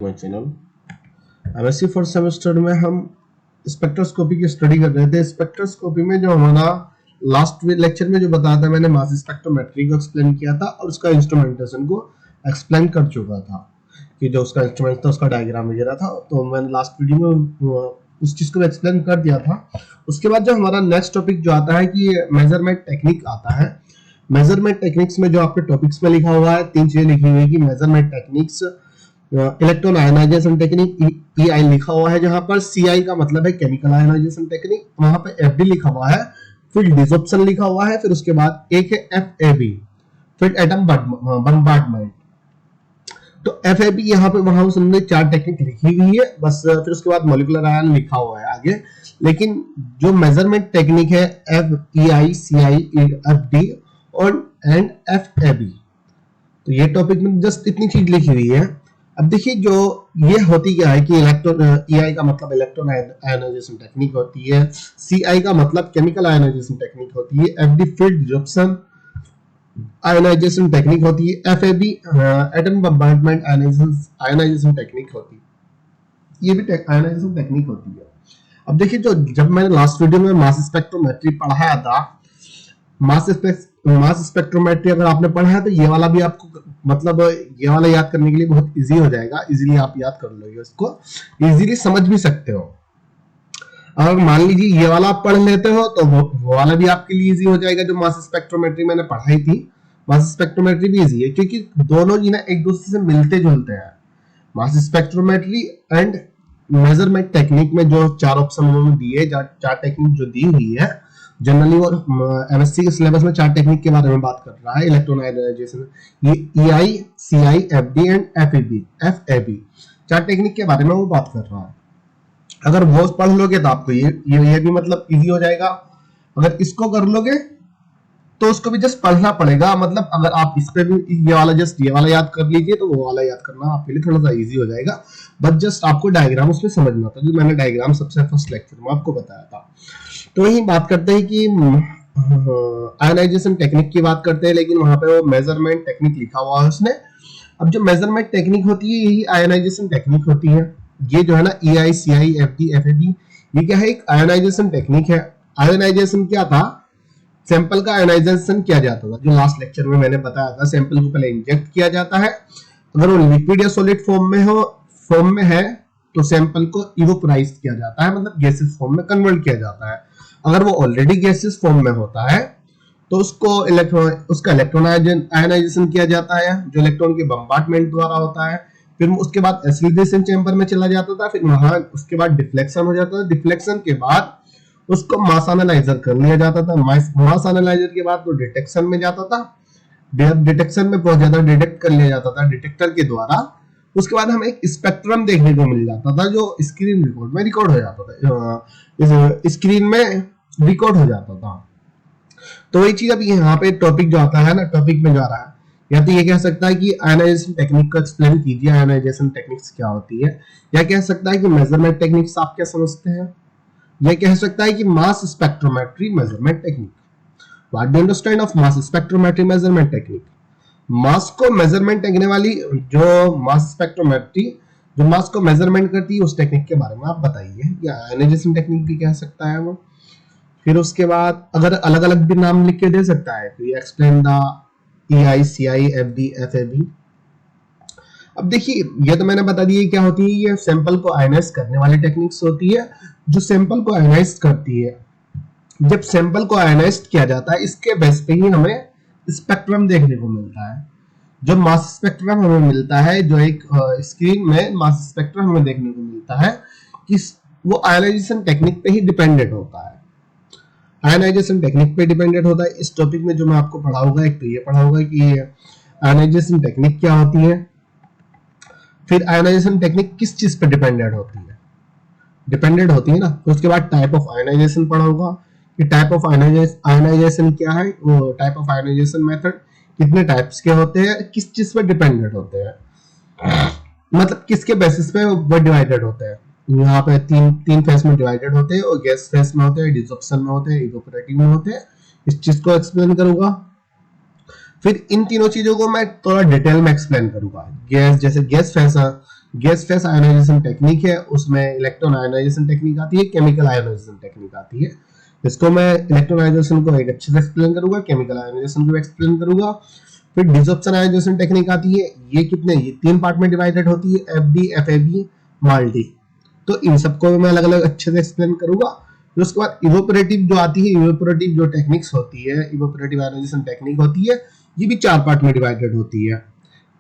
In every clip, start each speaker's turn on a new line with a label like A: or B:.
A: My channel. MSc first semester में हम spectroscopy की स्टडी कर रहे थे। स्पेक्ट्रोस्कोपी में जो हमारा लास्ट लेक्चर में जो बताया था, मैंने मास स्पेक्ट्रोमेट्री को एक्सप्लेन किया था और उसका इंस्ट्रूमेंटेशन को एक्सप्लेन कर चुका था कि जो उसका इंस्ट्रूमेंट था, उसका डायग्राम वगैरह था, तो मैंने लास्ट वीडियो में उस चीज को एक्सप्लेन कर दिया था। उसके बाद जो हमारा नेक्स्ट टॉपिक जो आता है कि मेजरमेंट टेक्निक आता है। मेजरमेंट टेक्निक्स में जो आपके टॉपिक्स में लिखा हुआ है, तीन चीजें लिखी हुई है कि measurement techniques, electron ionisation technique EI लिखा हुआ है, जहां पर CI का मतलब है केमिकल आयनाइजेशन टेक्निक, वहां पे FD लिखा हुआ है, फिर डिसॉर्प्शन लिखा हुआ है, फिर उसके बाद एक है FAB, फिर एटम बम्बार्डमेंट। तो FAB यहाँ पे वहां उसने 4 टेक्निक लिखी हुई है बस, फिर उसके बाद मॉलिक्यूलर आयन लिखा हुआ है आगे। लेकिन जो मेजरमेंट टेक्निक है FEI, CI, FD और FAB, तो ये टॉपिक में जस्ट इतनी चीज लिखी हुई है। अब देखिए जो ये होती क्या है कि इलेक्ट्रॉन EI का मतलब इलेक्ट्रॉन आयनाइजेशन टेक्निक होती है, CI का मतलब केमिकल आयनाइजेशन टेक्निक होती है, FD field desorption ionisation technique होती है, FAB atom bombardment ionisation technique होती है, ये भी आयनाइजेशन टेक्निक होती है। अब देखिए जो जब मैंने लास्ट वीडियो में मास स्पेक्ट्रोमेट्री पढ़ाया था, मास स्पेक्ट्रोमेट्री अगर आपने पढ़ा है तो ये वाला भी आपको मतलब ये वाला याद करने के लिए बहुत इजी हो जाएगा, इजीली आप याद कर लोगे, उसको इजीली समझ भी सकते हो। अगर मान लीजिए ये वाला आप पढ़ लेते हो तो वो वाला भी आपके लिए इजी हो जाएगा। जो मास स्पेक्ट्रोमेट्री मैंने पढ़ाई थी, मास स्पेक्ट्रोमेट्री भी इजी है क्योंकि दोनों ही ना एक दूसरे से मिलते जुलते हैं। Mass spectrometry and measurement technique में जो 4 ऑप्शन उन्होंने दिए, 4 टेक्निक जो दी हुई है, जनरली वो एमएससी के सिलेबस में 4 टेक्निक के बारे में बात कर रहा है। इलेक्ट्रॉन आयनाइजेशन, ये EI, CI, FD and FAB 4 technique के बारे में वो बात कर रहा है। अगर वो पढ़ लोगे तो आपको ये भी मतलब इजी हो जाएगा। अगर इसको कर लोगे तो उसको भी जस्ट पढ़ना पड़ेगा, मतलब अगर आप इस पे भी ये वाला याद कर लीजिए तो वो वाला याद करना आपके लिए थोड़ा सा इजी हो जाएगा। बस जस्ट आपको डायग्राम उसमें समझना था, जो मैंने डायग्राम सबसे फर्स्ट लेक्चर में आपको बताया था। तो वही बात करते हैं कि आयनाइजेशन टेक्निक की बात करते हैं, लेकिन वहां पे वो मेजरमेंट टेक्निक लिखा हुआ है उसने। अब जो मेजरमेंट टेक्निक होती है यही आयनाइजेशन टेक्निक होती है। ये जो है ना EI, CI, FD, FAB, ये क्या है, एक आयनाइजेशन टेक्निक है। आयनाइजेशन क्या था, सैंपल का आयनाइजेशन किया जाता था, जो लास्ट लेक्चर में मैंने बताया था। सैंपल को पहले इंजेक्ट किया जाता है, अगर वो लिक्विड या सॉलिड फॉर्म में है तो सैंपल को इवोपोराइज किया जाता है, मतलब गैसेस फॉर्म में कन्वर्ट किया जाता है। अगर वो ऑलरेडी गैसेस फॉर्म में होता है तो उसका इलेक्ट्रॉन आयनाइजेशन किया जाता है, जो इलेक्ट्रॉन के बम्बार्डमेंट द्वारा होता है। फिर उसके बाद एसिलेशन चैम्बर में चला जाता था, फिर वहां उसके बाद डिफ्लेक्शन हो जाता था। डिफ्लेक्शन के बाद उसको मास एनालाइजर कर लिया जाता था। मास एनालाइजर के बाद वो डिटेक्शन में जाता था, डिटेक्शन में बहुत ज्यादा डिटेक्ट कर लिया जाता था डिटेक्टर के द्वारा। उसके बाद हमें एक स्पेक्ट्रम देखने को मिल जाता था, जो स्क्रीन में रिकॉर्ड हो जाता था, स्क्रीन में रिकॉर्ड हो जाता था। तो वही चीज अब यहाँ पे टॉपिक जो आता है ना, टॉपिक में जो आ रहा है, या तो ये कह सकता है कि आयनाइजेशन टेक्निक को एक्सप्लेन कीजिए, आयनाइजेशन टेक्निक्स क्या होती है, या कह सकता है कि मेजरमेंट टेक्निक्स आप क्या समझते हैं, या कह सकता है कि mass spectrometry measurement technique. What do you understand of mass spectrometry measurement technique. Mass को मेजरमेंट करने वाली जो मास स्पेक्ट्रोमेट्री जो मास को मेजरमेंट करती है, उस टेक्निक के बारे में आप बताइए, या आयनाइजेशन टेक्निक भी कह सकता है वो। फिर उसके बाद अगर अलग अलग भी नाम लिख के दे सकता है, तो explain the EI, CI, FD, FAB। अब देखिए ये तो मैंने बता दिया क्या होती है, ये सैंपल को आयनाइज करने वाली टेक्निक्स होती है, जो सैंपल को आयनाइज करती है। जब सैंपल को आयनाइज किया जाता है, इसके बेस पे ही हमें स्पेक्ट्रम देखने को मिलता है। जो मास स्पेक्ट्रम हमें मिलता है, जो एक स्क्रीन में मास स्पेक्ट्रम हमें देखने को मिलता है, कि वो आयनाइजेशन टेक्निक पे ही डिपेंडेंट होता है। आयनाइजेशन टेक्निक पे डिपेंडेंट होता है। इस टॉपिक में जो मैं आपको पढ़ाऊंगा, एक तो ये पढ़ाऊंगा कि आयनाइजेशन टेक्निक क्या होती है, फिर आयनाइजेशन टेक्निक किस चीज पे डिपेंडेंट होती है ना। तो उसके बाद टाइप ऑफ आयनाइजेशन पढ़ाऊंगा कि टाइप ऑफ आयनाइजेशन क्या है, वो टाइप ऑफ आयनाइजेशन मेथड कितने टाइप्स के होते हैं, किस चीज पे डिपेंडेंट होते हैं, मतलब किसके बेसिस पे वो डिवाइडेड होते हैं। यहाँ पे तीन फेज में डिवाइडेड होते हैं, और गैस फेज में होते हैं, डिसॉर्प्शन में होते हैं, इवोपोरेटिव में होते हैं। इस चीज को एक्सप्लेन करूंगा। फिर इन तीनों चीजों को मैं थोड़ा डिटेल में एक्सप्लेन करूंगा। गैस, जैसे gas phase gas phase ionisation technique है, उसमें इलेक्ट्रॉन आयोनाइजेशन टेक्निक आती है, केमिकल आयोनाइजेशन टेक्निक आती है। इसको मैं इलेक्ट्रॉन आयोनाइजेशन को एक अच्छे से एक्सप्लेन करूंगा, केमिकल आयोनाइजेशन को एक्सप्लेन करूंगा। फिर डिसऑप्शन आयोनाइजेशन टेक्निक आती है, ये कितने, ये 3 पार्ट में डिवाइडेड होती है, एफडी, एफएबी, माल्टी। तो इन सबको मैं अलग अलग अच्छे से एक्सप्लेन करूंगा। फिर उसके बाद इवोपरेटिव जो आती है, इवोपरेटिव जो टेक्निक्स होती है, इवोपरेटिव आयोनाइजेशन टेक्निक होती है, ये भी 4 पार्ट में डिवाइडेड होती है,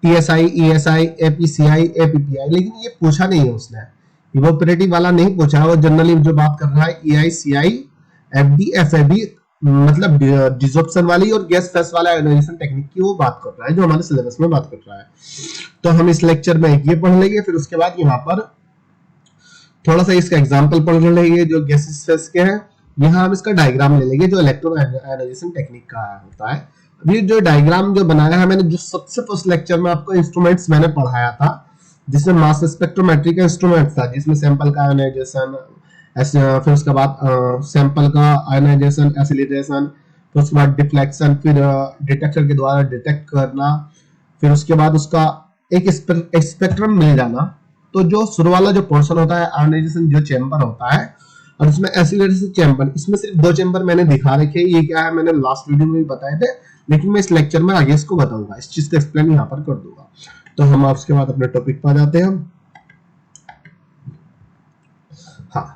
A: टीएसआई, ईएसआई, एपीसीआई, एपीपीआई। लेकिन ये पूछा नहीं है उसने, इवोपरेटिव वाला नहीं पूछा, वो जनरली जो बात कर रहा है ईआई, सीआई, एफडी, एफएबी, मतलब डिसऑप्शन वाली और गैस फेस वाला आयोनाइजेशन टेक्निक की वो बात कर रहा है, जो हमारे सिलेबस में बात कर रहा है। तो हम इस लेक्चर में ये पढ़ लेंगे, फिर उसके बाद यहाँ पर थोड़ा सा इसका एग्जांपल पढ़ लेंगे जो गैसेस फेस के हैं। यहाँ हम इसका डायग्राम ले लेंगे जो इलेक्ट्रॉन आयोनाइजेशन टेक्निक का होता है। अभी जो डायग्राम जो बनाया है मैंने, जो सबसे फर्स्ट लेक्चर में आपको इंस्ट्रूमेंट्स मैंने पढ़ाया था, जिसमें मास स्पेक्ट्रोमेट्री का इंस्ट्रूमेंट था, जिसमें सैंपल का आयोनाइजेशन, फिर उसके बाद सैंपल का आयोनाइजेशन, एसिलेशन, फिर उसके बाद डिफ्लेक्शन, फिर डिटेक्टर के द्वारा डिटेक्ट करना, फिर उसके बाद उसका एक स्पेक्ट्रम मिल जाना। तो जो शुरू वाला जो पोर्शन होता है आयोनाइजेशन जो चैम्बर होता है, और इसमें एसिलेशन चैम्बर, इसमें सिर्फ 2 चैम्बर मैंने दिखा रखे हैं। ये क्या है मैंने लास्ट वीडियो में भी बताए थे, लेकिन मैं इस लेक्चर में आगे इसको बताऊंगा, इस चीज को एक्सप्लेन यहाँ पर कर दूंगा। तो हम उसके बाद अपने टॉपिक पर जाते हैं। हाँ,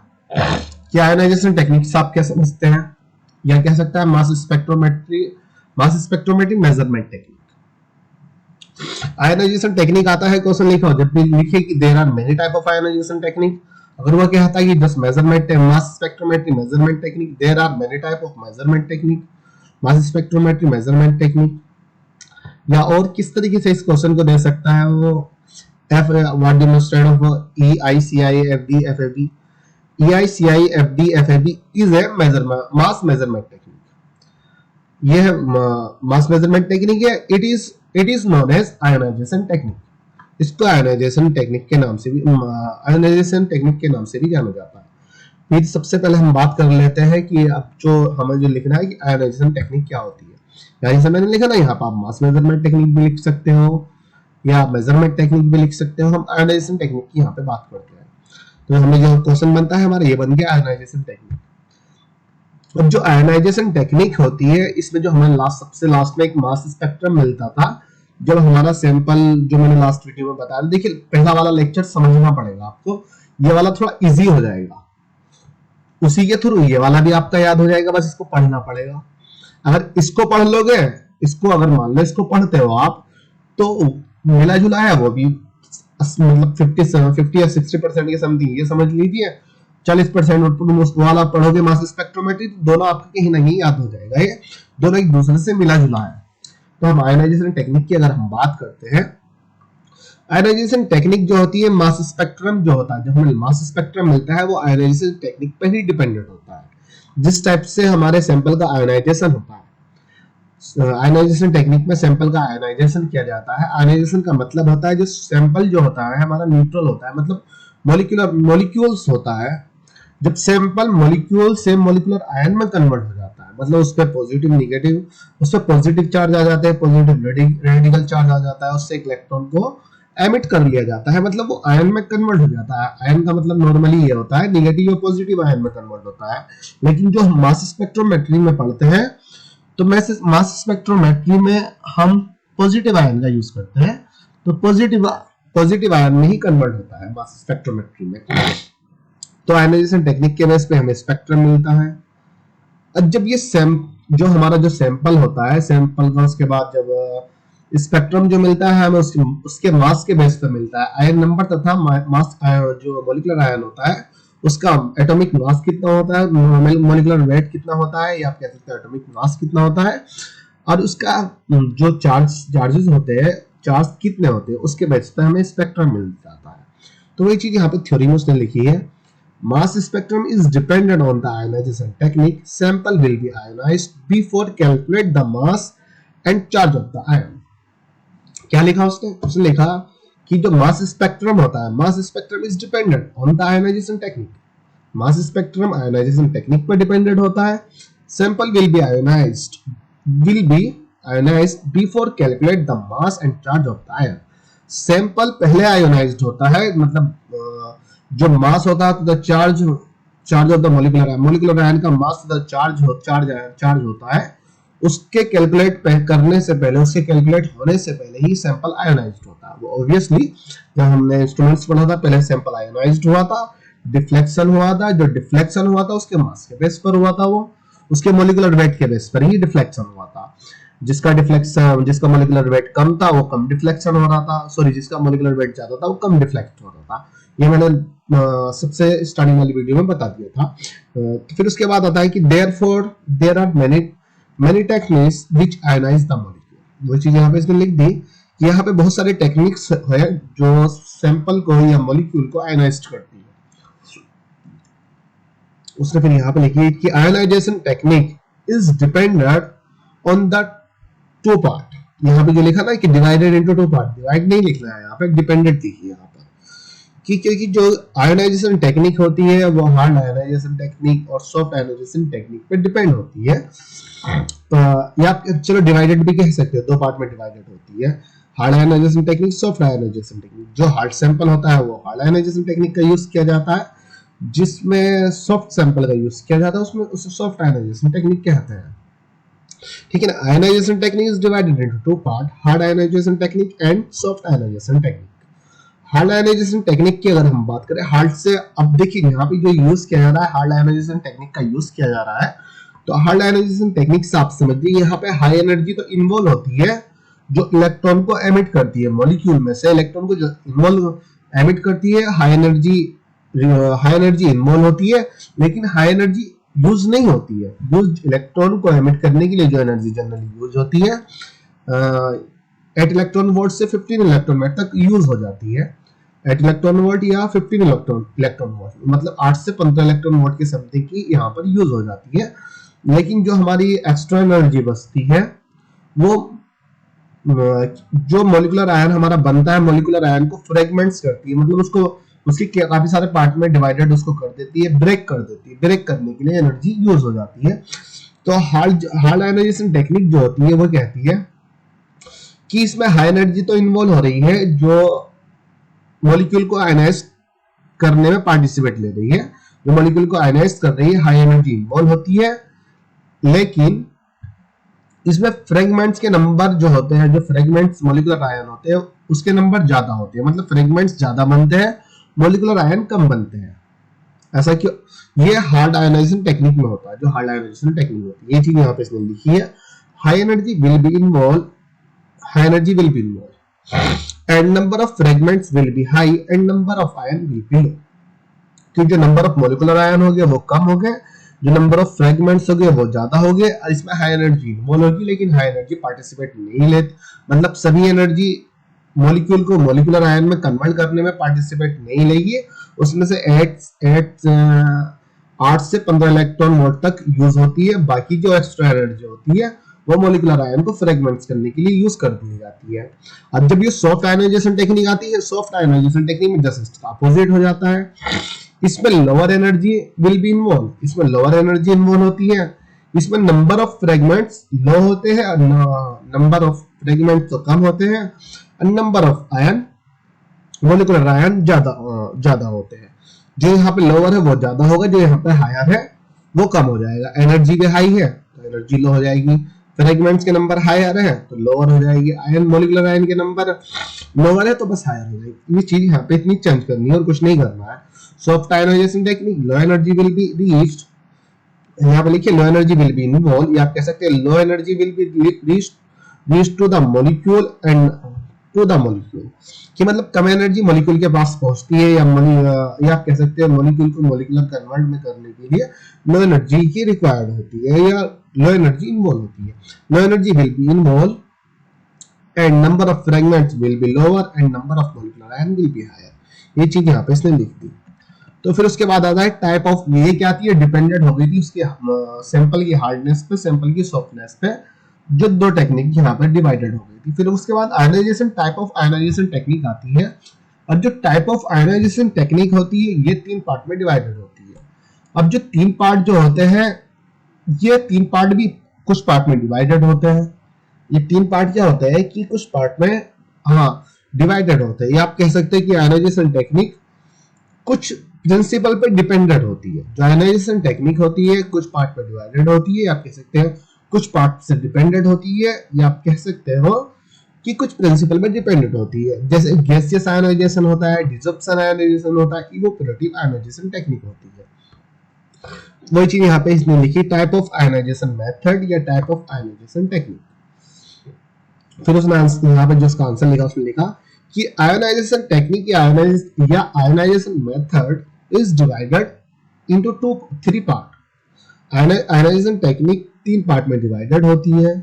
A: क्या आयोनाइजेशन टेक्निक्स आप क्या समझते हैं, या कह सकता है mass spectrometry measurement technique. Ionisation technique आता है, क्वेश्चन लिखा हो, जब भी लिखे कि there are many type of ionisation technique, अगर वो कहता है कि just measurement mass spectrometry measurement technique, there are many type of measurement technique, mass spectrometry measurement technique, या और किस तरीके से इस क्वेश्चन को दे सकता है वो, F what do instead of EICI FD FAB, EICI FD FAB is a measurement mass measurement technique. ये मास मेजरमेंट टेक्निक है, it is known as ionisation technique. इसको आयोनाइजेशन टेक्निक के नाम से भी जाना जाता है। फिर सबसे पहले हम बात कर लेते हैं कि अब जो हमें जो लिखना है कि आयोनाइजेशन टेक्निक क्या होती है। जैसे मैंने लिखा ना, यहाँ पर आप मास मेजरमेंट टेक्निक भी लिख सकते हो या मेजरमेंट टेक्निक भी लिख सकते हो। हम आयोनाइजेशन टेक्निक की यहाँ पे बात करते हैं। तो हमें जो क्वेश्चन बनता है हमारा, ये बन गया आयोनाइजेशन टेक्निक। अब जो आयोनाइजेशन टेक्निक होती है, इसमें जो हमें सबसे लास्ट में एक मास स्पेक्ट्रम मिलता था, जब हमारा सैंपल जो मैंने लास्ट वीडियो में बताया, देखिए पहला वाला लेक्चर समझना पड़ेगा आपको, ये वाला थोड़ा इजी हो जाएगा, उसी के थ्रू ये वाला भी आपका याद हो जाएगा, बस इसको पढ़ना पड़ेगा। अगर इसको पढ़ लोगे, इसको अगर मान लो इसको पढ़ते हो आप, तो मिला जुला है वो भी, मतलब 50 या 60% के समथिंग, ये समझ लीजिए 40% वाला पढ़ोगे मास स्पेक्ट्रोमेट्री, तो दोनों आपको कहीं ना कहीं याद हो जाएगा, ये दोनों एक दूसरे से मिला जुला है। तो हम आयोनाइजेशन टेक्निक की अगर हम बात करते हैं, आयोनाइजेशन टेक्निक जो होती है, मास स्पेक्ट्रम जो होता है, जो हमें मास स्पेक्ट्रम मिलता है, वो आयोनाइजेशन टेक्निक पर ही डिपेंडेंट होता है, जिस टाइप से हमारे सैंपल का आयोनाइजेशन होता है। आयोनाइजेशन टेक्निक में सैंपल का आयोनाइजेशन किया जाता है। आयोनाइजेशन का मतलब होता है जो सैंपल जो होता है हमारा न्यूट्रल होता है, मतलब मॉलिक्यूल्स होता है। जब सैंपल मॉलिक्यूल से मॉलिक्यूलर आयन में कन्वर्ट हो जाता है, मतलब उस पे पॉजिटिव नेगेटिव, उस पे पॉजिटिव चार्ज आ जाते हैं, पॉजिटिव रेडिकल चार्ज आ जाता है, उससे एक इलेक्ट्रॉन को एमिट कर लिया जाता है, मतलब वो आयन में कन्वर्ट हो जाता है। आयन का मतलब नॉर्मली ये होता है नेगेटिव या पॉजिटिव आयन में कन्वर्ट होता है। लेकिन जो हम मास स्पेक्ट्रोमेट्री में पढ़ते हैं, तो मास स्पेक्ट्रोमेट्री में हम पॉजिटिव आयन का यूज करते हैं, तो पॉजिटिव आयन में ही कन्वर्ट होता है मास स्पेक्ट्रोमेट्री में। तो आयोनाइजेशन टेक्निक के बेस पे हमें स्पेक्ट्रम मिलता है। अब जब ये जो हमारा जो सैंपल होता है, सैंपल का उसके बाद जब स्पेक्ट्रम जो मिलता है हमें उसके मास के बेस पे मिलता है, आयन नंबर तथा मास, जो मॉलिक्यूलर आयन होता है उसका एटॉमिक मास कितना होता है, मॉलिक्यूलर वेट कितना होता है, या आप कह सकते हैं एटॉमिक मास कितना होता है, और उसका जो चार्जेस होते हैं, चार्ज कितने होते हैं, उसके बेस पे हमें स्पेक्ट्रम मिल जाता है। तो वही चीज यहाँ पे थ्योरी में उसने लिखी है, mass spectrum is dependent on the ionisation technique, sample will be ionised before calculate the mass and charge of the ion. क्या लिखा उसने लिखा कि जो मास स्पेक्ट्रम होता है, mass spectrum is dependent on the ionisation technique, mass spectrum ionisation technique पर dependent होता है। Sample will be ionised before calculate the mass and charge of the ion. Sample पहले आयोनाइज्ड होता है, मतलब जो मास होता है तो charge of the molecular ion का मास द चार्ज होता है, उसके कैलकुलेट करने से पहले, उसके कैलकुलेट होने से पहले ही सैंपल आयोनाइज्ड होता है। वो ऑब्वियसली जब हमने इंस्ट्रूमेंट्स पढ़ा था पहले सैंपल आयोनाइज्ड हुआ था, डिफ्लेक्शन हुआ था, जो डिफ्लेक्शन हुआ था उसके मास के बेस पर हुआ था, वो उसके मोलिकुलर वेट के बेस पर ही डिफ्लेक्शन हुआ था। जिसका मोलिकुलर वेट कम था वो कम डिफ्लेक्शन हो रहा था, सॉरी जिसका मोलिकुलर वेट ज्यादा था वो कम डिफ्लेक्ट हो रहा था। ये मैंने सबसे स्टार्टिंग वाली वीडियो में बता दिया था। तो फिर उसके बाद आता है कि therefore there are many techniques which ionise the molecule. वो चीज यहाँ पे इसने लिख दी कि यहाँ पे बहुत सारे टेक्निक्स है जो सैंपल को या मॉलिक्यूल को आयोनाइज करती है। उसने फिर यहाँ पे लिखी कि ionisation technique is dependent on the two part. यहाँ पे जो लिखा ना कि divided into two part, divide नहीं लिखना है यहाँ पे, डिपेंडेंट लिखिए यहाँ पर, कि क्योंकि जो आयोनाइजेशन टेक्निक होती है वो हार्ड आयोनाइजेशन टेक्निक और सॉफ्ट आयोनाइजेशन टेक्निक पे डिपेंड होती है। या चलो डिवाइडेड भी कह सकते हो, दो पार्ट में डिवाइडेड होती है, hard ionisation technique, soft ionisation technique. जो हार्ड सैंपल होता है वो हार्ड आयोनाइजेशन टेक्निक का यूज किया जाता है, जिसमें सॉफ्ट सैंपल का यूज किया जाता है उसमें उसे सॉफ्ट आयोनाइजेशन टेक्निक कहते हैं। ठीक है ना। Ionisation technique is divided into two part, hard ionisation technique and soft ionisation technique. Hard ionisation technique की अगर हम बात करें, हार्ड से अब देखिए यहाँ पे जो यूज किया जा रहा है, हार्ड आयोनाइजेशन टेक्निक का यूज किया जा रहा है। तो हार्ड आयोनाइजेशन टेक्निक से आप समझिए यहाँ पे हाई एनर्जी तो इन्वॉल्व होती है, जो इलेक्ट्रॉन को एमिट करती है, मॉलिक्यूल में से इलेक्ट्रॉन को जो इन्वॉल्व एमिट करती है, हाई एनर्जी इन्वॉल्व होती है, लेकिन हाई एनर्जी यूज नहीं होती है। यूज इलेक्ट्रॉन को एमिट करने के लिए जो एनर्जी जनरली यूज होती है 8 इलेक्ट्रॉन वोल्ट से 15 इलेक्ट्रॉन वोल्ट तक यूज हो जाती है। 8 इलेक्ट्रॉन वोल्ट या 15 इलेक्ट्रॉन वोल्ट, मतलब 8 से 15 इलेक्ट्रॉन वोल्ट की समथिंग की यहाँ पर यूज हो जाती है। लेकिन जो हमारी एक्स्ट्रा एनर्जी बचती है वो जो मॉलिक्यूलर आयन हमारा बनता है, मॉलिक्यूलर आयन को फ्रेगमेंट्स करती है, मतलब उसको उसकी काफी सारे पार्ट में डिवाइडेड उसको कर देती है, ब्रेक कर देती है। ब्रेक करने के लिए एनर्जी यूज हो जाती है। तो हार्ड आयोनाइजेशन टेक्निक जो होती है वो कहती है कि इसमें हाई एनर्जी तो इन्वॉल्व हो रही है, जो मॉलिक्यूल को आयनाइज करने में पार्टिसिपेट ले रही है, जो मॉलिक्यूल को आयनाइज कर रही है, हाई एनर्जी इन्वॉल्व होती है, लेकिन इसमें फ्रेगमेंट्स के नंबर जो होते हैं, जो फ्रेगमेंट्स मॉलिक्यूलर आयन होते हैं उसके नंबर ज्यादा होते हैं, मतलब फ्रेगमेंट्स ज्यादा बनते हैं, मॉलिक्यूलर आयन कम बनते हैं। ऐसा क्यों? ये हार्ड आयोनाइजेशन टेक्निक में होता है, जो हार्ड आयोनाइजेशन टेक्निक होती है। ये चीज यहाँ पे इसने लिखी है, high energy will be involve and number of fragments will be high and number of ion will be low। क्योंकि जो नंबर ऑफ मॉलिक्यूलर आयन हो गए वो कम हो गए, जो नंबर ऑफ फ्रेगमेंट्स हो गए वो ज्यादा हो गए, और इसमें हाई एनर्जी इन्वॉल्व होगी, लेकिन हाई एनर्जी पार्टिसिपेट नहीं लेती, मतलब सभी एनर्जी मॉलिक्यूल को मॉलिक्यूलर आयन में कन्वर्ट करने में पार्टिसिपेट नहीं लेगी। उसमें से 8 से 15 इलेक्ट्रॉन वोल्ट तक यूज होती है, बाकी जो एक्स्ट्रा एनर्जी होती है वो मॉलिक्यूलर आयन को फ्रेगमेंट्स करने के लिए यूज कर दी जाती है। अब जब ये सॉफ्ट आयोनाइजेशन टेक्निक आती है, सॉफ्ट आयोनाइजेशन टेक्निक में जस्ट इसका अपोजिट हो जाता है। इसमें lower energy will be involve, इसमें लोअर एनर्जी इन्वॉल्व होती है, इसमें नंबर ऑफ फ्रेगमेंट्स लो होते हैं, नंबर ऑफ फ्रेगमेंट्स तो कम होते हैं, और number of ion molecular ion ज्यादा होते हैं। जो यहाँ पे लोअर है वो ज्यादा होगा, जो यहाँ पे हायर है वो कम हो जाएगा। एनर्जी भी हाई है तो एनर्जी लो हो जाएगी, फ्रेगमेंट्स के नंबर हायर है तो लोअर हो जाएगी, आयन मॉलिक्यूलर आयन के नंबर लोअर है तो बस हायर हो जाएगी। ये चीज यहाँ पे इतनी चेंज करनी है और कुछ नहीं करना है। Soft ionisation technique, low energy will be reached, यहाँ पे लिखिए low energy will be involve, या आप कह सकते हैं low energy will be reached to the molecule and to the molecule, कि मतलब कम एनर्जी मॉलिक्यूल के पास पहुंचती है, या आप कह सकते हैं मॉलिक्यूल को मॉलिक्यूलर कन्वर्ट में करने के लिए लो एनर्जी की रिक्वायर्ड होती है, या लो एनर्जी इन्वॉल्व होती है। Low energy will be involve and number of fragments will be lower and number of molecular ion will be higher. ये चीज यहाँ पे इसने लिख दी। तो फिर उसके बाद आता है टाइप ऑफ, ये क्या आती है, डिपेंडेंट हो गई थी उसके सैंपल की हार्डनेस पे, सैंपल की सॉफ्टनेस पे, जो दो टेक्निक यहाँ पर डिवाइडेड हो गई थी। फिर उसके बाद ionisation, type of ionisation technique आती है, और जो टाइप ऑफ आयोनाइजेशन टेक्निक होती है ये 3 पार्ट में डिवाइडेड होती है। अब जो 3 पार्ट जो होते हैं, ये 3 पार्ट भी कुछ पार्ट में डिवाइडेड होते हैं। ये 3 पार्ट क्या होते हैं कि कुछ पार्ट में, हाँ, डिवाइडेड होते हैं। या आप कह सकते हैं कि आयनाइजेशन टेक्निक कुछ प्रिंसिपल पे डिपेंडेंट होती है। जो आयनाइजेशन टेक्निक होती है कुछ पार्ट पे डिवाइडेड होती है, आप कह सकते हैं कुछ पार्ट से डिपेंडेंट होती है, या आप कह सकते हो कि कुछ प्रिंसिपल पे डिपेंडेंट होती है। जैसे गैसियस आयनाइजेशन होता है, डिसॉर्प्शन आयनाइजेशन होता है, इवोपोरेटिव आयनाइजेशन टेक्निक होती है। वही चीज यहाँ पे इसने लिखी, टाइप ऑफ आयनाइजेशन मेथड या टाइप ऑफ आयनाइजेशन टेक्निक। फिर उसने यहाँ पे जो उसका आंसर लिखा उसने लिखा कि आयनाइजेशन टेक्निक या ionisation method is divided into three part. Ionisation technique 3 part में डिवाइडेड होती है।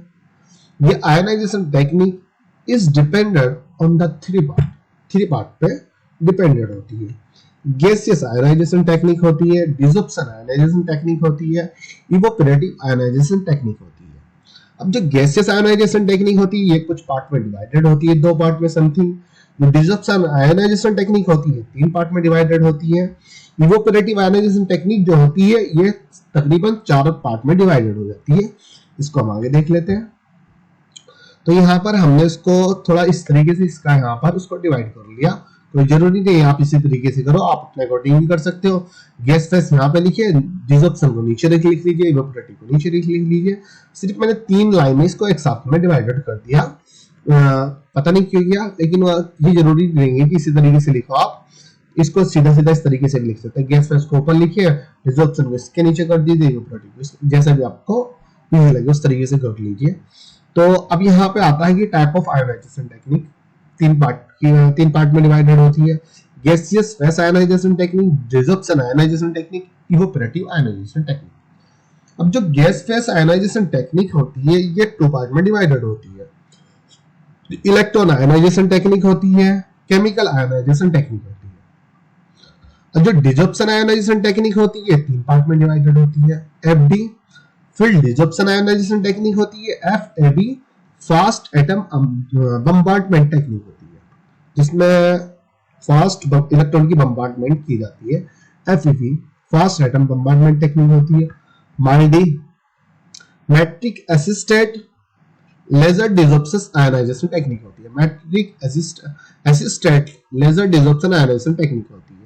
A: ये ionisation technique is dependent on the three part पे डिपेंडेंट होती है। गैसियस आयनाइजेशन टेक्निक होती है, डिसॉर्प्शन आयनाइजेशन टेक्निक होती है, इवोपोरेटिव आयनाइजेशन टेक्निक होती है। अब जो गैसियस आयनाइजेशन टेक्निक होती है ये कुछ पार्ट में डिवाइडेड होती है, 2 पार्ट में समथिंग। जो डिसॉर्प्शन आयनाइजेशन टेक्निक होती है 3 पार्ट में डिवाइडेड होती है। इवोपोरेटिव आयनाइजेशन टेक्निक जो होती है ये तकरीबन 4 पार्ट में डिवाइडेड हो जाती है। इसको हम आगे देख लेते हैं। तो यहाँ पर हमने इसको थोड़ा इस तरीके से इसका यहाँ पर उसको डिवाइड कर लिया। कोई जरूरी नहीं आप इसी तरीके से करो, आप अपने अकॉर्डिंग भी कर सकते हो। गैस फेस यहाँ पे लिखिए, डिसॉर्प्शन को नीचे लिख लीजिए, इवोपोरेटिव को नीचे लिख लीजिए। सिर्फ मैंने 3 लाइन में इसको एक साथ में डिवाइडेड कर दिया, पता नहीं क्यों किया, लेकिन ये जरूरी नहीं है कि इसी तरीके से लिखो। आप इसको सीधा सीधा इस तरीके से लिख सकते हैं। गैस फेस को ऊपर लिखिए, डिसॉर्प्शन को इसके नीचे कर दीजिए, इवोपोरेटिव को जैसा भी आपको इजी लगे उस तरीके से कर लीजिए। तो अब यहाँ पे आता है कि type of ionisation technique 3 part में डिवाइडेड होती है। Gaseous phase ionisation technique, desorption ionisation technique, evaporative ionisation technique. अब जो गैस फेस आयनाइजेशन टेक्निक होती है ये 2 पार्ट में डिवाइडेड होती है। इलेक्ट्रॉन आयनाइजेशन टेक्निक होती है, केमिकल आयनाइजेशन टेक्निक होती है। और जो डिसॉर्प्शन आयनाइजेशन टेक्निक होती है 3 पार्ट में डिवाइडेड होती है। FD field desorption ionisation technique होती है। FAB fast atom bombardment technique होती है, जिसमें फास्ट इलेक्ट्रॉन की बम्बार्डमेंट की जाती है। FEV fast atom bombardment technique होती है। MALDI matrix assisted laser desorption ionisation technique होती है। Matrix assisted laser desorption ionisation technique होती है।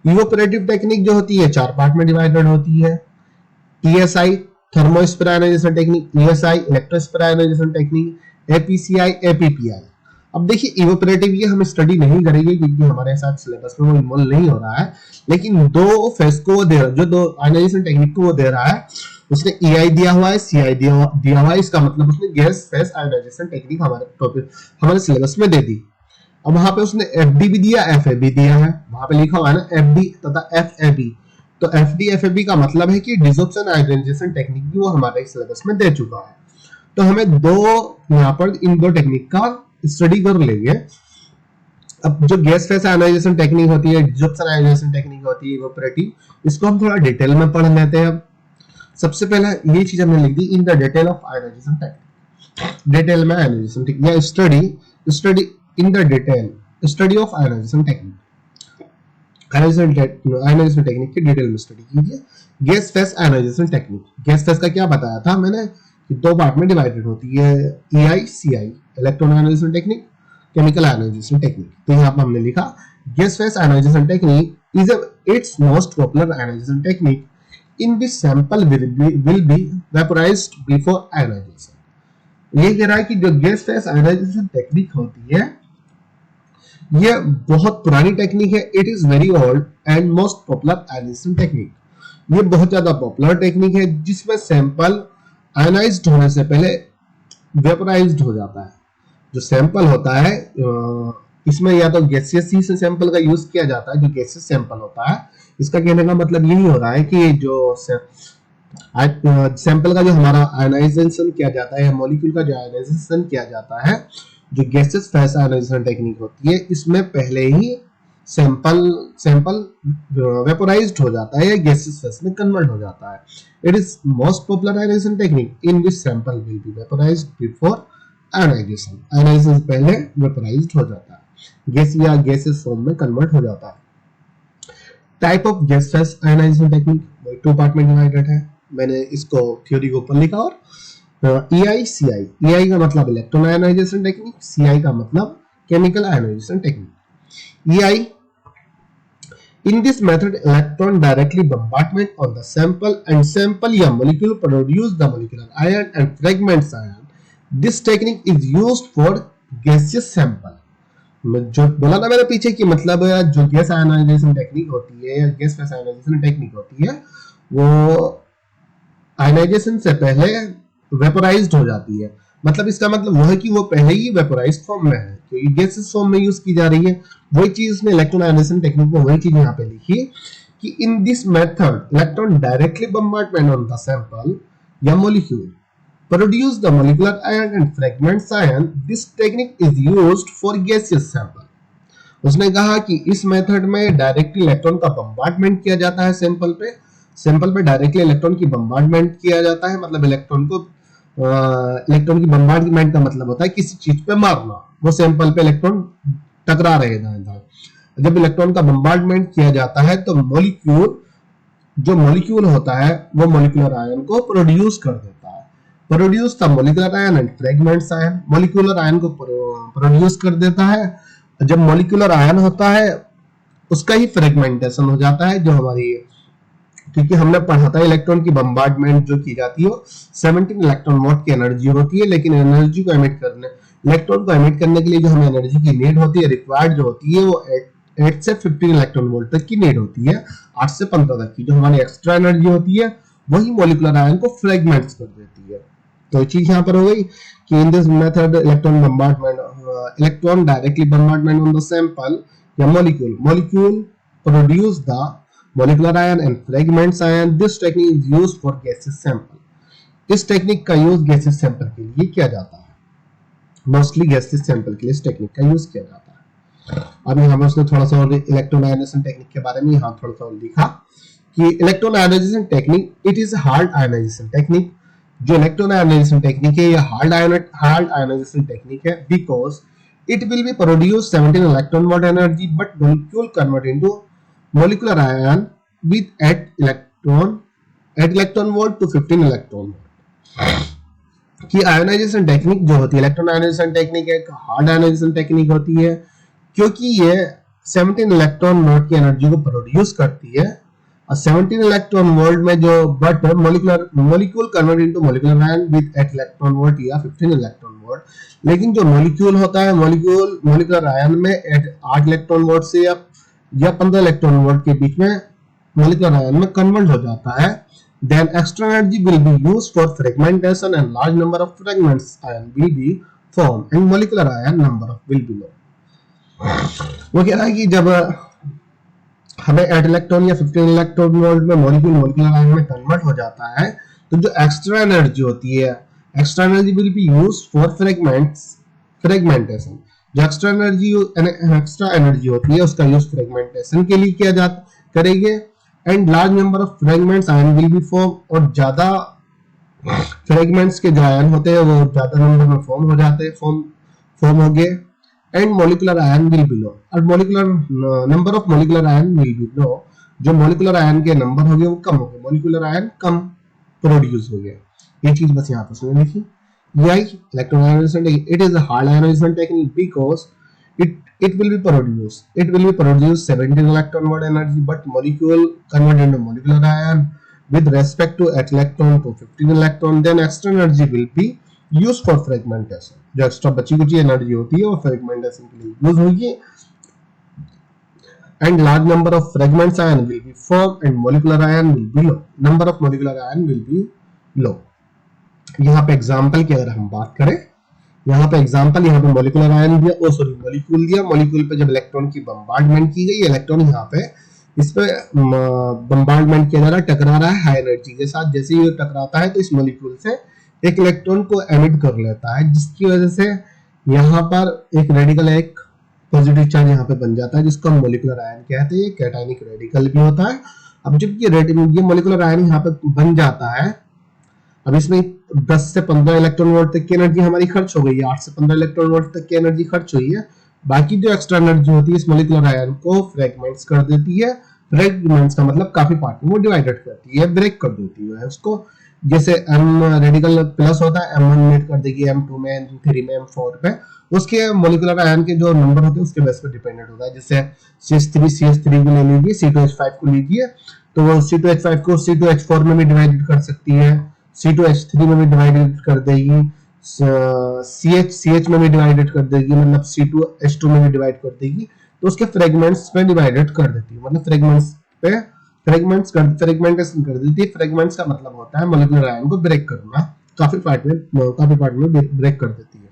A: इवोपोरेटिव टेक्निक जो होती है 4 पार्ट में डिवाइडेड होती है। TSI thermosphere ionisation technique, ESI electrosphere ionisation technique, APCI APPI. अब देखिए इवोपोरेटिव ये हम स्टडी नहीं करेंगे क्योंकि हमारे साथ सिलेबस में वो इन्वॉल्व नहीं हो रहा है, लेकिन 2 फेस को वो दे रहा, जो 2 आयनाइजेशन टेक्निक को वो दे रहा है, उसने ईआई दिया हुआ है, सीआई दिया हुआ है। इसका मतलब उसने गैस फेस आयनाइजेशन टेक्निक हमारे टॉपिक हमारे सिलेबस में दे दी। अब वहां पे उसने एफडी भी दिया, एफएबी दिया है, वहां पे लिखा हुआ है ना एफडी तथा एफएबी। तो एफडी एफएबी का मतलब है कि डिसॉर्प्शन आयनाइजेशन टेक्निक भी वो हमारे सिलेबस में दे चुका है। तो हमें यहाँ पर इन 2 टेक्निक का स्टडी कर लेंगे। अब जो गैस फेस आयनाइजेशन टेक्निक होती है, डिसॉर्प्शन आयनाइजेशन टेक्निक होती है, इवोपोरेटिव, इसको हम थोड़ा डिटेल में पढ़ लेते हैं। अब सबसे पहले ये चीज हमने लिख दी, in the detail of ionisation technique. Detail में आयनाइजेशन टेक्निक या study in the detail study of ionisation technique. Ionisation technique की डिटेल में स्टडी कीजिए। Gas phase ionisation technique, gas phase का क्या बताया था मैंने कि 2 पार्ट में डिवाइडेड होती है। EI CI electron ionisation technique, chemical ionisation technique. तो यहाँ पर हमने लिखा gas phase ionisation technique is it's most popular ionisation technique in which sample will be vaporised before ionisation. ये कह रहा है कि जो गैस फेस आयनाइजेशन टेक्निक होती है ये बहुत पुरानी टेक्निक है। It is very old and most popular ionisation technique. ये बहुत ज्यादा पॉपुलर टेक्निक है जिसमें सैंपल आयनाइज्ड होने से पहले वेपोराइज्ड हो जाता है। जो सैंपल होता है इसमें या तो गैसियस से सैंपल का यूज किया जाता है, जो गैसियस सैंपल होता है। इसका कहने का मतलब यही हो रहा है कि जो सैंपल का जो हमारा आयनाइजेशन किया जाता है, मॉलिक्यूल का जो आयनाइजेशन किया जाता है, जो गैसेस फेस आयनाइजेशन टेक्निक होती है, इसमें पहले ही सैंपल वेपोराइज्ड हो जाता है या गैसेस फेस में कन्वर्ट हो जाता है। It is most popular ionisation technique in which sample will be vaporised before ionisation. Ionisation पहले वेपोराइज्ड हो जाता है, गैस या गैसेस फॉर्म में कन्वर्ट हो जाता है। Type of gas phase ionisation technique 2 part में डिवाइडेड है। मैंने इसको थ्योरी के ऊपर लिखा। और EI CI, EI का मतलब इलेक्ट्रॉन आयनाइजेशन टेक्निक, CI का मतलब chemical ionization technique. EI. In this method, electron directly bombardment on the sample and sample या molecule produce the molecular ion and fragments ion. This technique is used for gaseous sample. जो बोला ना मैंने पीछे कि मतलब जो गैस आयनाइजेशन टेक्निक होती है या गैस फेस आयनाइजेशन टेक्निक होती है वो आयनाइजेशन से पहले वेपोराइज्ड हो जाती है। मतलब इसका मतलब वो है कि वो पहले ही वेपोराइज्ड फॉर्म में है, तो ये गैसेस फॉर्म में यूज की जा रही है। वही चीज इसमें इलेक्ट्रॉन आयनाइजेशन टेक्निक में वही चीज यहाँ पे लिखी कि in this method electron directly bombardment on the sample या molecule produce the molecular ion and fragments ion. This technique is used for gaseous sample. उसने कहा कि इस मेथड में डायरेक्टली इलेक्ट्रॉन का बम्बार्डमेंट किया जाता है सैंपल पे डायरेक्टली इलेक्ट्रॉन की बम्बार्डमेंट किया जाता है। मतलब इलेक्ट्रॉन की बम्बार्डमेंट का मतलब होता है किसी चीज पे मारना, वो सैंपल पे इलेक्ट्रॉन टकरा रहे हैं। जब इलेक्ट्रॉन का बम्बार्डमेंट किया जाता है तो जो मॉलिक्यूल होता है वो मॉलिक्यूलर आयन को प्रोड्यूस कर देता है। Produce the molecular ion and fragments ion, molecular ion को प्रोड्यूस कर देता है। जब मॉलिक्यूलर आयन होता है उसका ही फ्रेगमेंटेशन हो जाता है, जो हमारी, क्योंकि हमने पढ़ा था इलेक्ट्रॉन की बम्बार्डमेंट जो की जाती है 17 इलेक्ट्रॉन वोल्ट की एनर्जी होती है, लेकिन एनर्जी को एमिट करने, इलेक्ट्रॉन को एमिट करने के लिए जो हमें एनर्जी की नीड होती है, रिक्वायर्ड जो होती है वो 8 से 15 इलेक्ट्रॉन वोल्ट तक की नीड होती है। 8 से 15 तक की जो हमारी एक्स्ट्रा एनर्जी होती है वही मॉलिक्यूलर आयन को फ्रेगमेंट्स कर देती है। तो चीज यहाँ पर हो गई कि in this method electron directly bombardment on the sample या molecule produce the molecular ion and fragments ion. This technique is used for gases sample. इस टेक्निक का यूज गैसेस सैंपल के लिए किया जाता है, मोस्टली गैसेस सैंपल के लिए इस टेक्निक का यूज किया जाता है। अब यहाँ पर उसने थोड़ा सा और इलेक्ट्रॉन आयनाइजेशन टेक्निक के बारे में यहाँ थोड़ा सा और लिखा कि electron ionisation technique it is hard ionisation technique. जो इलेक्ट्रॉन आयनाइजेशन टेक्निक है यह हार्ड आयनाइजेशन टेक्निक है because it will be produce 17 electron volt energy but molecule convert into molecular ion with 8 electron volt to 15 electron volt की ionisation technique जो होती है। Electron ionisation technique एक hard ionisation technique होती है क्योंकि ये 17 इलेक्ट्रॉन वोल्ट की एनर्जी को प्रोड्यूस करती है। 17 इलेक्ट्रॉन वोल्ट में जो but molecule convert into molecular ion with 8 electron volt या 15 इलेक्ट्रॉन वोल्ट। लेकिन जो मॉलिक्यूल होता है मॉलिक्यूलर आयन में 8 इलेक्ट्रॉन वोल्ट से या 15 इलेक्ट्रॉन वोल्ट के बीच में मॉलिक्यूलर आयन में कन्वर्ट हो जाता है। Then extra energy will be used for fragmentation and large number of fragments ion will be formed and molecular ion number will be low। वो कह रहा है कि जब हमें 8 इलेक्ट्रॉन या 15 इलेक्ट्रॉन वोल्ट में मॉलिक्यूलर आयन में कन्वर्ट हो जाता है तो जो एक्स्ट्रा एनर्जी होती है extra energy will be used for fragmentation. जो एक्स्ट्रा एनर्जी होती है उसका यूज फ्रेगमेंटेशन के लिए किया करेंगे and large number of fragments ion will B form, और ज्यादा फ्रेगमेंट्स के जो आयन होते हैं वो ज्यादा नंबर में फॉर्म हो गए and molecular ion will be low, और number of molecular ion will be low. जो मॉलिक्यूलर आयन के नंबर हो गए वो कम हो गए, मॉलिक्यूलर आयन कम प्रोड्यूस हो गया। ये चीज बस यहाँ पर सुन लिखी। यही electron ionisation technique it is a hard ionisation technique because it will be produce 17 electron volt energy but molecule convert into molecular ion with respect to 8 electron to 15 electron, then extra energy will be used for fragmentation। जो extra बची कुछ energy होती है वो fragmentation के लिए use होगी and large number of fragments ion will be formed and molecular ion will be low, number of molecular ion will be low। यहाँ पे एग्जांपल की अगर हम बात करें, यहाँ पे एग्जांपल, यहाँ पे मॉलिक्यूलर आयन दिया, मॉलिक्यूल दिया। मॉलिक्यूल पे जब इलेक्ट्रॉन की बम्बार्डमेंट की गई, इलेक्ट्रॉन यहाँ पे इस पे बम्बार्डमेंट किया जा रहा है, टकरा रहा है हाई एनर्जी के साथ। जैसे ही टकराता है तो इस मॉलिक्यूल से एक इलेक्ट्रॉन को एमिट कर लेता है, जिसकी वजह से यहाँ पर एक रेडिकल, एक पॉजिटिव चार्ज यहाँ पे बन जाता है जिसको हम मॉलिक्यूलर आयन कहते हैं। ये कैटायनिक रेडिकल भी होता है। अब जब ये मॉलिक्यूलर आयन यहाँ पे बन जाता है, अब इसमें 10 से 15 इलेक्ट्रॉन वोल्ट तक की एनर्जी हमारी खर्च हो गई है, 8 से 15 इलेक्ट्रॉन वोल्ट तक की एनर्जी खर्च हुई है। बाकी जो एक्स्ट्रा एनर्जी होती है इस मॉलिक्यूलर आयन को फ्रेगमेंट्स कर देती है। फ्रेगमेंट्स का मतलब काफी पार्ट में वो डिवाइडेड करती है, ब्रेक कर देती है उसको। जैसे M रेडिकल प्लस होता है, M1 मीट कर देगी M2 में, M3 में, M4 पे, उसके मोलिकुलर आयन के जो नंबर होते हैं उसके बेस पर डिपेंडेंट होता है। जैसे CH3 को ले लीजिए, C2H5 को लीजिए, तो वो C2H5 को C2H4 में भी डिवाइड कर सकती है, C2H3 में भी डिवाइडेड कर देगी, CH में भी डिवाइडेड कर देगी, मतलब C2H2 में भी डिवाइड कर देगी, तो उसके फ्रेगमेंट्स पे डिवाइडेड कर देती है, मतलब फ्रेगमेंटेशन कर देती है। फ्रेगमेंट्स का मतलब होता है मॉलिक्यूलर आयन को ब्रेक करना, काफी पार्ट में ब्रेक कर देती है।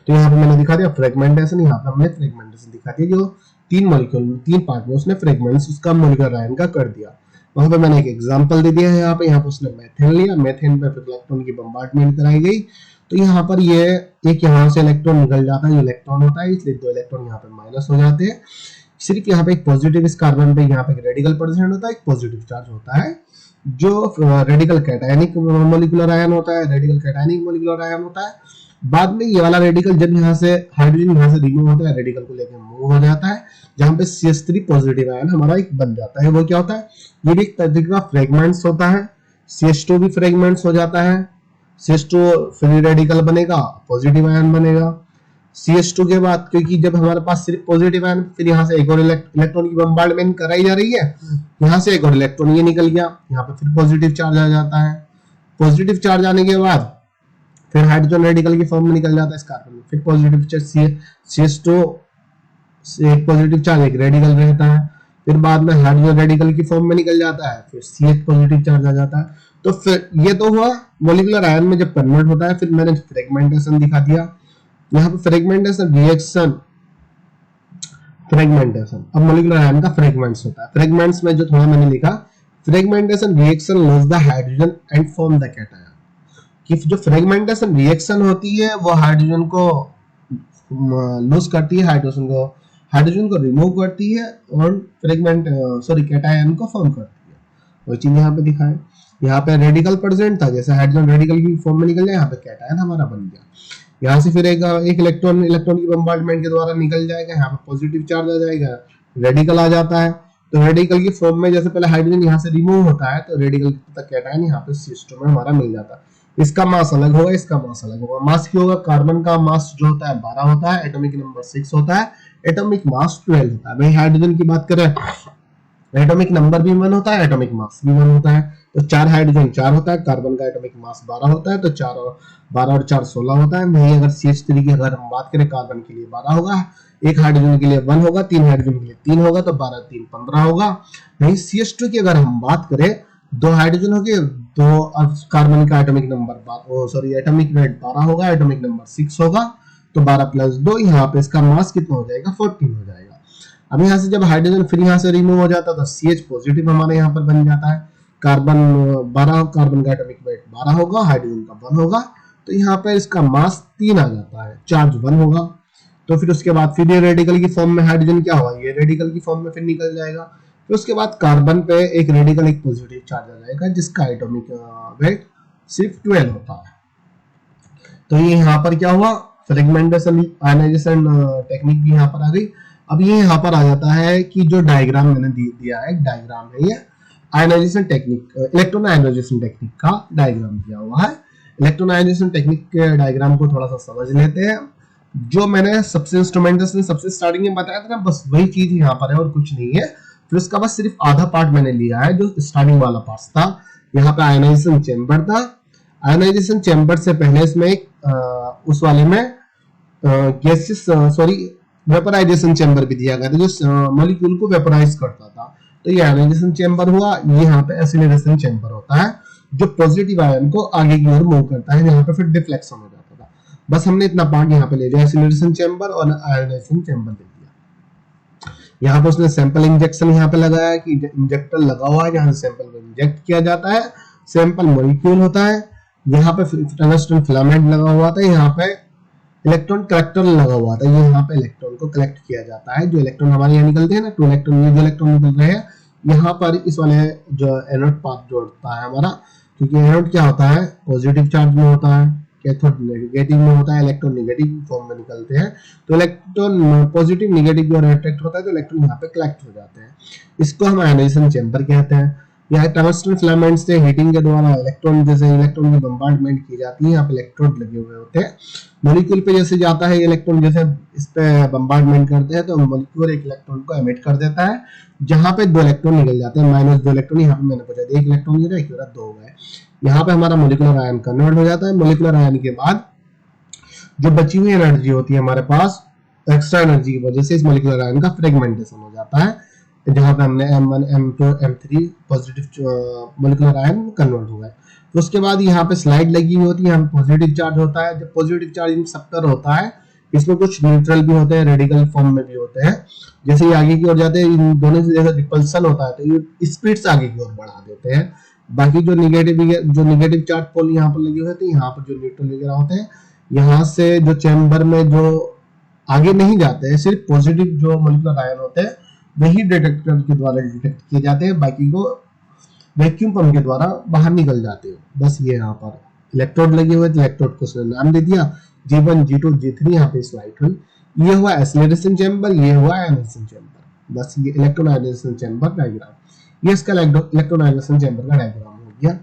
A: तो यहाँ पे मैंने दिखा दिया फ्रेगमेंटेशन, यहाँ पे हमने फ्रेगमेंटेशन दिखा दिया, जो तीन पार्ट में उसने फ्रेगमेंट्स उसका मॉलिक्यूलर आयन का कर दिया। वहां पे मैंने एक एग्जांपल दे दिया है, यहाँ पे उसने मेथेन लिया, मेथेन पे फिर इलेक्ट्रॉन की बम्बार्डमेंट कराई गई, तो यहाँ पर ये एक यहाँ से इलेक्ट्रॉन निकल जाता है, ये इलेक्ट्रॉन होता है, इसलिए 2 इलेक्ट्रॉन यहाँ पे माइनस हो जाते हैं। सिर्फ यहाँ पे एक पॉजिटिव, इस कार्बन पे यहाँ पे एक रेडिकल प्रेजेंट होता है, एक पॉजिटिव चार्ज होता है, जो रेडिकल कैटायनिक मॉलिक्यूलर आयन होता है, रेडिकल कैटायनिक मॉलिक्यूलर आयन होता है। बाद में ये वाला रेडिकल जब यहाँ से हाइड्रोजन यहाँ से रिमूव होता है, रेडिकल को लेकर मूव हो जाता है, जहां पे CH3 पॉजिटिव आयन हमारा एक बन जाता है। वो क्या होता है, ये भी एक तरीके का फ्रेगमेंट्स होता है, CH2 भी फ्रेगमेंट्स हो जाता है, CH2 फ्री रेडिकल बनेगा, पॉजिटिव आयन बनेगा। CH2 के बाद, क्योंकि जब हमारे पास सिर्फ पॉजिटिव आयन, फिर यहाँ से एक और इलेक्ट्रॉन की बम्बार्डमेंट कराई जा रही है, यहाँ से एक और इलेक्ट्रॉन ये निकल गया, यहाँ पे फिर पॉजिटिव चार्ज आ जाता है। पॉजिटिव चार्ज आने के बाद फिर हाइड्रोजन रेडिकल की फॉर्म में निकल जाता है इस कार्बन में, फिर पॉजिटिव चार्ज CH2 से एक पॉजिटिव चार्ज एक रेडिकल रहता है, फिर बाद में हाइड्रोजन रेडिकल की फॉर्म में निकल जाता है, फिर CH पॉजिटिव चार्ज आ जाता है। तो फिर ये तो हुआ मॉलिक्यूलर आयन में जब कन्वर्ट होता है। फिर मैंने फ्रेगमेंटेशन दिखा दिया, यहाँ पे फ्रेगमेंटेशन रिएक्शन, फ्रेगमेंटेशन अब मॉलिक्यूलर आयन का फ्रेगमेंट्स होता है। फ्रेगमेंट्स में जो थोड़ा मैंने लिखा, fragmentation reaction loss the hydrogen and form the cation, कि जो फ्रेगमेंटेशन रिएक्शन होती है वो हाइड्रोजन को लॉस करती है, हाइड्रोजन को रिमूव करती है और कैटायन को फॉर्म करती है। वही चीज यहाँ पे दिखा है, यहाँ पे रेडिकल प्रेजेंट था, जैसे हाइड्रोजन रेडिकल की फॉर्म में निकल जाए, यहाँ पे कैटायन हमारा बन गया। यहाँ से फिर एक इलेक्ट्रॉन की बम्बार्डमेंट के द्वारा निकल जाएगा, यहाँ पे पॉजिटिव चार्ज आ जाएगा, रेडिकल आ जाता है। तो रेडिकल की फॉर्म में जैसे पहले हाइड्रोजन यहाँ से रिमूव होता है, तो रेडिकल तक कैटायन यहाँ पे CH2 में हमारा मिल जाता है। इसका मास अलग होगा, इसका मास अलग होगा। मास क्या होगा, कार्बन का मास जो होता है 12 होता है, एटॉमिक नंबर 6 होता है, एटॉमिक मास 12 होता है। भाई हाइड्रोजन की बात करें, एटॉमिक नंबर भी 1 होता है, एटॉमिक मास भी 1 होता है, तो 4 हाइड्रोजन 4 होता है, कार्बन का एटॉमिक मास 12 होता है, तो 12 और 4 16 होता है। वही अगर CH3 की अगर हम बात करें, कार्बन के लिए 12 होगा, एक हाइड्रोजन के लिए 1 होगा, 3 हाइड्रोजन के लिए 3 होगा, तो 12 3 15 होगा। वही CH2 की अगर हम बात करें, 2 हाइड्रोजन हो गए, 2 कार्बन का एटॉमिक नंबर एटॉमिक वेट 12 होगा, एटॉमिक नंबर 6 होगा, तो 12 प्लस 2, यहाँ पे इसका मास कितना हो जाएगा, 14 हो जाएगा। अब यहाँ से जब हाइड्रोजन फिर यहाँ से रिमूव हो जाता है, तो CH पॉजिटिव हमारे यहाँ पर बन जाता है, कार्बन 12, कार्बन का एटॉमिक वेट 12 होगा, हाइड्रोजन का 1 होगा, तो यहाँ पे इसका मास 3 आ जाता है, चार्ज 1 होगा। तो फिर उसके बाद फिर ये रेडिकल की फॉर्म में हाइड्रोजन क्या होगा, ये रेडिकल की फॉर्म में फिर निकल जाएगा। फिर उसके बाद कार्बन पे एक रेडिकल एक पॉजिटिव चार्ज आ जाएगा, जिसका एटॉमिक वेट सिर्फ 12 होता है। तो ये यहाँ पर क्या हुआ, फ्रेगमेंटेशन आयनाइजेशन टेक्निक भी यहाँ पर आ गई। अब ये यहाँ पर आ जाता है कि जो डायग्राम मैंने दिया है, डायग्राम है ये ionisation technique, electron ionisation technique का डायग्राम दिया हुआ है। इलेक्ट्रॉन आयनाइजेशन टेक्निक के डायग्राम को थोड़ा सा समझ लेते हैं। जो मैंने सबसे इंस्ट्रूमेंटेशन सबसे स्टार्टिंग में बताया था ना, बस वही चीज यहाँ पर है और कुछ नहीं है। फिर उसका बस सिर्फ आधा पार्ट मैंने लिया है, जो स्टार्टिंग वाला पार्ट था। यहाँ पे आयनाइजेशन चेंबर था, आयनाइजेशन चेंबर से पहले इसमें एक उस वाले में गैसेस वेपराइजेशन चेंबर भी दिया गया था, जो मॉलिक्यूल को वेपराइज करता था। तो ये आयनाइजेशन चेंबर हुआ। ये यहाँ पे एक्सीलरेशन चेंबर होता है, जो पॉजिटिव आयन को आगे की ओर मूव करता है, यहाँ पे फिर डिफ्लेक्शन हो जाता था। बस हमने इतना पार्ट यहाँ पे ले लिया, एक्सीलरेशन चेंबर और आयनाइजेशन चेंबर ले लिया। यहाँ पे उसने सैंपल इंजेक्शन यहाँ पे लगाया कि इंजेक्टर लगा हुआ है, जहाँ से सैंपल को इंजेक्ट किया जाता है। सैंपल मॉलिक्यूल होता है, यहाँ पे टंगस्टन फिलामेंट लगा हुआ था, यहाँ पे इलेक्ट्रॉन कलेक्टर लगा हुआ था। ये यहाँ पे इलेक्ट्रॉन को कलेक्ट किया जाता है। जो इलेक्ट्रॉन हमारे यहाँ निकलते हैं ना, 2 इलेक्ट्रॉन, ये जो इलेक्ट्रॉन निकल रहे हैं यहाँ पर, इस वाले जो एनोड पाथ जोड़ता है हमारा, क्योंकि एनोड क्या होता है, पॉजिटिव चार्ज में होता है, कैथोड नेगेटिव में होता है, इलेक्ट्रॉन नेगेटिव फॉर्म में निकलते हैं। तो इलेक्ट्रॉन पॉजिटिव नेगेटिव की ओर अट्रैक्ट होता है, तो इलेक्ट्रॉन यहाँ पे कलेक्ट हो जाते हैं। इसको हम आयनाइजेशन चेंबर कहते हैं। यहाँ टंगस्टन फिलामेंट से हीटिंग के द्वारा इलेक्ट्रॉन की बम्बार्डमेंट की जाती है। यहाँ पे इलेक्ट्रोड लगे हुए होते हैं। मॉलिक्यूल पे जैसे जाता है इलेक्ट्रॉन, जैसे इस पे बम्बार्डमेंट करते हैं तो मॉलिक्यूल एक इलेक्ट्रॉन को एमिट कर देता है, जहां पे 2 इलेक्ट्रॉन निकल जाते हैं, -2 इलेक्ट्रॉन। यहाँ पे मैंने पूछा 1 इलेक्ट्रॉन गिरा, 1 2 हो गए। यहाँ पे हमारा मोलिकुलर आयन कन्वर्ट हो जाता है। मोलिकुलर आयन के बाद जो बची हुई एनर्जी होती है हमारे पास, एक्स्ट्रा एनर्जी की वजह से इस मोलिकुलर आयन का फ्रेगमेंटेशन हो जाता है, जहां पे हमने M1 M2 M3 positive molecular ion convert हुआ है। तो उसके बाद यहाँ पे स्लाइड लगी हुई होती है, यहाँ पे पॉजिटिव चार्ज होता है। जब पॉजिटिव चार्ज इन सब पर होता है, इसमें कुछ न्यूट्रल भी होते हैं, रेडिकल फॉर्म में भी होते हैं। जैसे ये आगे की ओर जाते हैं, इन दोनों से जैसे रिपल्सन होता है तो ये स्पीड से आगे की ओर बढ़ा देते हैं। बाकी जो निगेटिव चार्ज पोल यहाँ पर लगे हुए थे, यहाँ पर जो न्यूट्रल वगैरह होते हैं, यहाँ से जो चैम्बर में जो आगे नहीं जाते हैं, सिर्फ पॉजिटिव जो मोलिकुलर आयन होते हैं वही डिटेक्टर के द्वारा डिटेक्ट किए जाते हैं, बाकी को वैक्यूम पंप के द्वारा बाहर निकल जाते हैं। बस ये यहाँ पर इलेक्ट्रोड लगे हुए थे, इलेक्ट्रोड को उसने नाम दे दिया G1 G2 G3। यहाँ पे स्लाइड हुई, ये हुआ एक्सेलरेशन चैम्बर, ये हुआ आयनाइजेशन चैम्बर। बस ये इलेक्ट्रॉन आयनाइजेशन चैम्बर डायग्राम, ये इसका इलेक्ट्रॉन आयनाइजेशन चैम्बर का डायग्राम हो गया।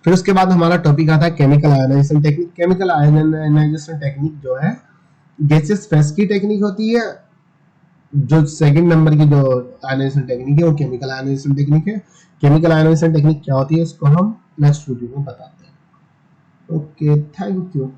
A: फिर उसके बाद हमारा टॉपिक आता है chemical ionisation technique. Chemical ionisation technique जो है गैसेस फेज की टेक्निक होती है। जो सेकंड नंबर की जो आयनाइजेशन टेक्निक है वो केमिकल आयनाइजेशन टेक्निक है। केमिकल आयनाइजेशन टेक्निक क्या होती है इसको हम नेक्स्ट वीडियो में बताते हैं। Okay, thank you.